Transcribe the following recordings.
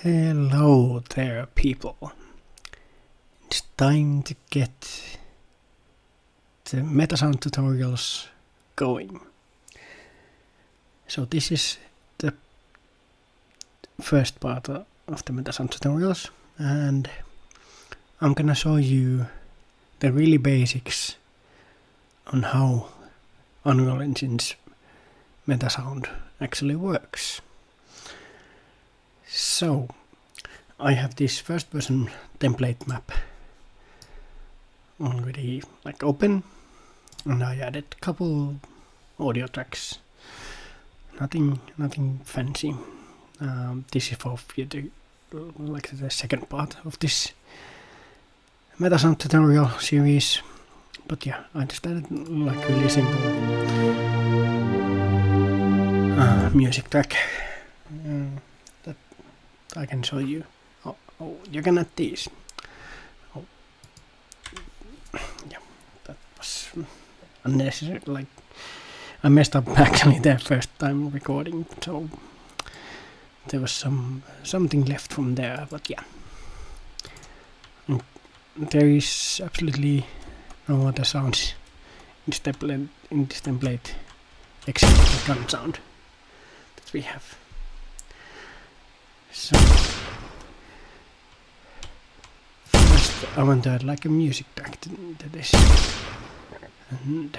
Hello there, people. It's time to get the Metasound tutorials going. So this is the first part of the Metasound tutorials, and I'm gonna show you the really basics on how Unreal Engine's Metasound actually works. So, I have this first person template map already open, and I added a couple audio tracks. Nothing fancy. This is for the second part of this Metasound tutorial series. But yeah, I just added really simple music track that I can show you. Oh, you can add these. Oh, yeah, that was unnecessary. I messed up actually the first time recording, so there was something left from there. But yeah, there is absolutely no other sounds in this template except the gun sound that we have. So first I want to add a music track to this, and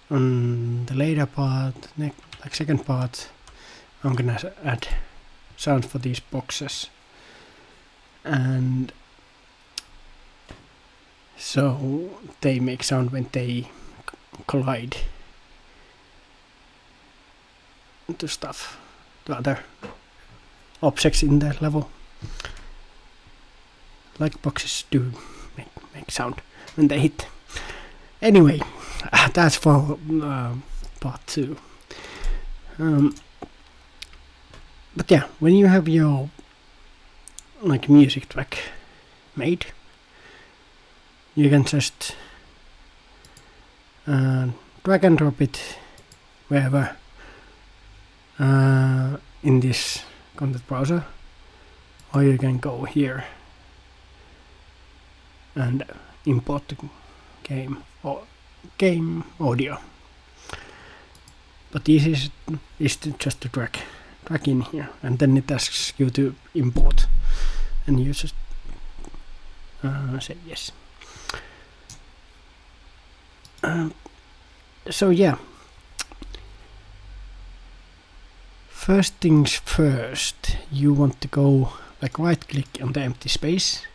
on the later part, second part, I'm gonna add sound for these boxes, and so they make sound when they collide to stuff, to other objects in the level, like boxes do make sound when they hit. Anyway, that's for part 2. But yeah, when you have your music track made, you can just drag and drop it wherever in this content browser, or you can go here and import the game audio. But this is just to drag in here, and then it asks you to import, and you just say yes. So yeah, first things first, you want to go right click on the empty space,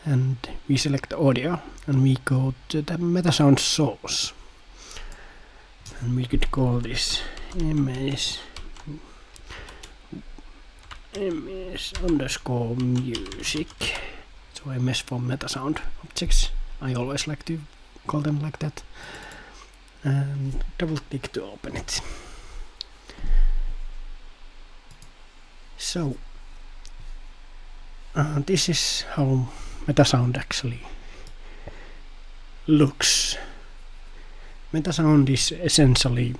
and we select audio, and we go to the Metasound source, and we could call this ms underscore music, so ms for Metasound objects. I always like to call them like that, and double click to open it. So this is how Metasound actually looks. Metasound is essentially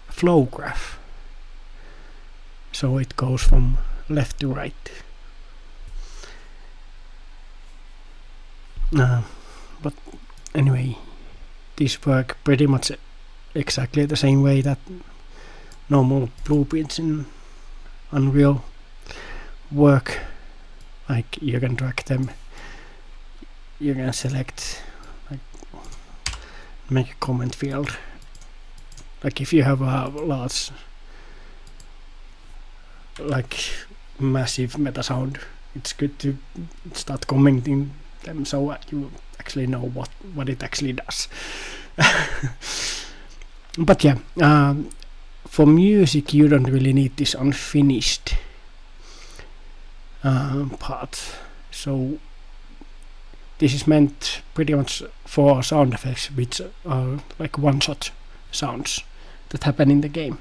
flow graph, so it goes from left to right. But anyway, these work pretty much exactly the same way that normal blueprints in Unreal work. You can drag them, you can select, make a comment field. If you have a large, massive Metasound, it's good to start commenting them so you actually know what it actually does. But yeah, for music you don't really need this unfinished part. So this is meant pretty much for sound effects, which are one-shot sounds that happen in the game.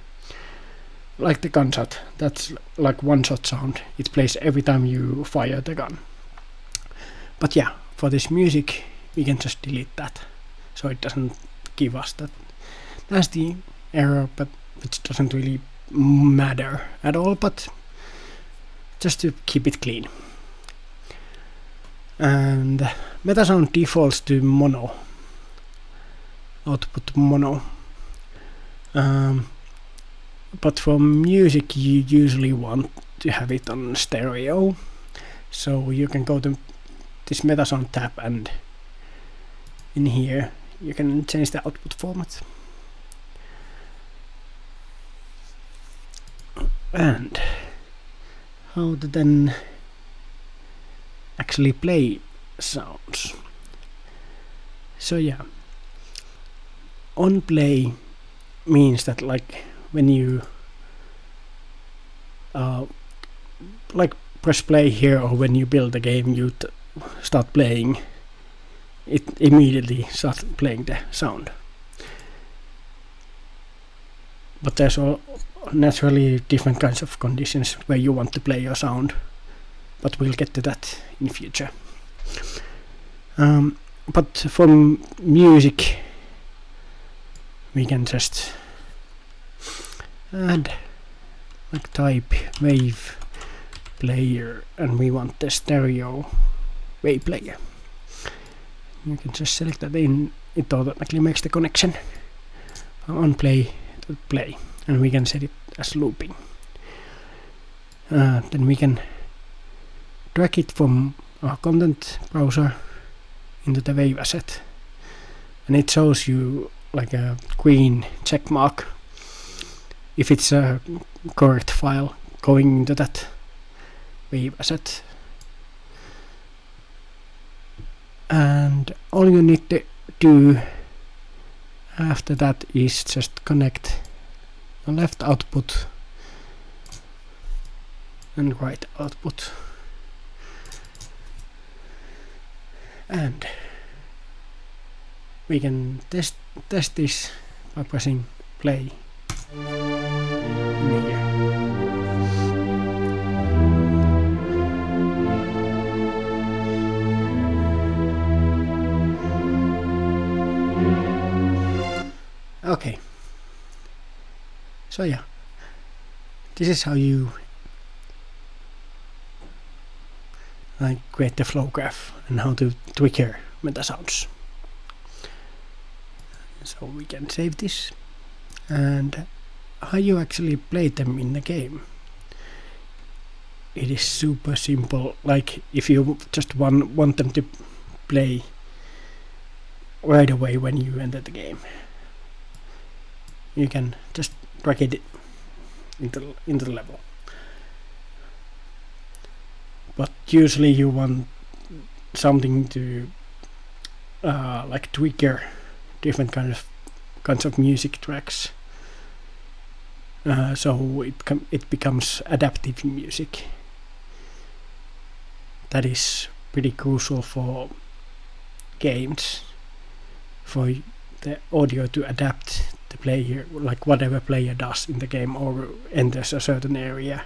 Like the gunshot, that's one-shot sound. It plays every time you fire the gun. But yeah, for this music we can just delete that, so it doesn't give us that nasty error, but which doesn't really matter at all, but just to keep it clean. And Metasound defaults to mono, output mono. But for music you usually want to have it on stereo, so you can go to this Metasound tab, and in here you can change the output format. And how to then actually play sounds. So yeah, on play means that like when you like press play here, or when you build a game, you start playing, it immediately starts playing the sound. But there's naturally different kinds of conditions where you want to play your sound, but we'll get to that in future. But for music we can just add like type wave player, and we want the stereo wave player. You can just select that in, it automatically makes the connection on play to play, and we can set it as looping. Then we can drag it from our content browser into the wave asset, and it shows you like a green check mark if it's a correct file going into that wave asset. And all you need to do after that is just connect the left output and right output, and we can test this by pressing play in here. Okay, so yeah, this is how you like create the flow graph and how to trigger Metasounds. So we can save this, and how you actually play them in the game. It is super simple. Like if you just want them to play right away when you enter the game, you can just drag it into the level. But usually you want something to like trigger different kinds of music tracks, so it becomes adaptive music. That is pretty crucial for games, for the audio to adapt the player, like whatever player does in the game or enters a certain area.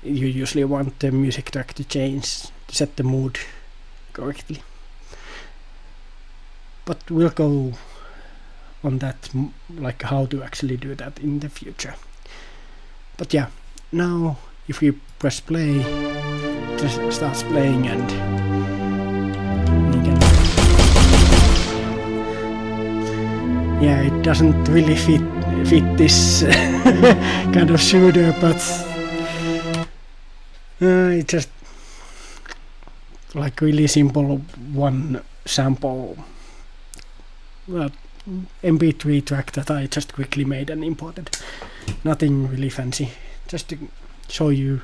You usually want the music track to change to set the mood correctly. But we'll go on that, like how to actually do that in the future. But yeah, now if we press play, it just starts playing, and we can, yeah, it doesn't really fit this kind of shooter, but it's just like really simple one sample MP3 track that I just quickly made and imported. Nothing really fancy, just to show you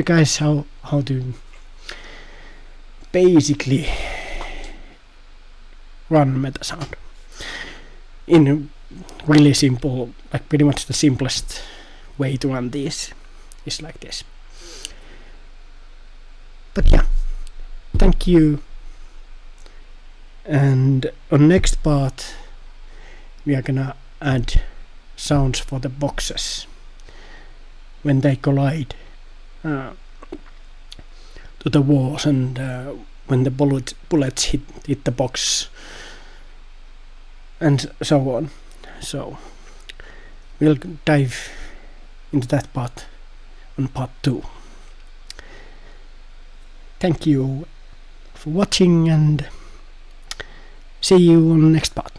guys how to basically run Metasound in a really simple, like pretty much the simplest way to run these is like this. But yeah, thank you. And on next part we are gonna add sounds for the boxes when they collide to the walls, and when the bullets hit the box, and so on. So we'll dive into that part on part 2. Thank you for watching and see you on the next part.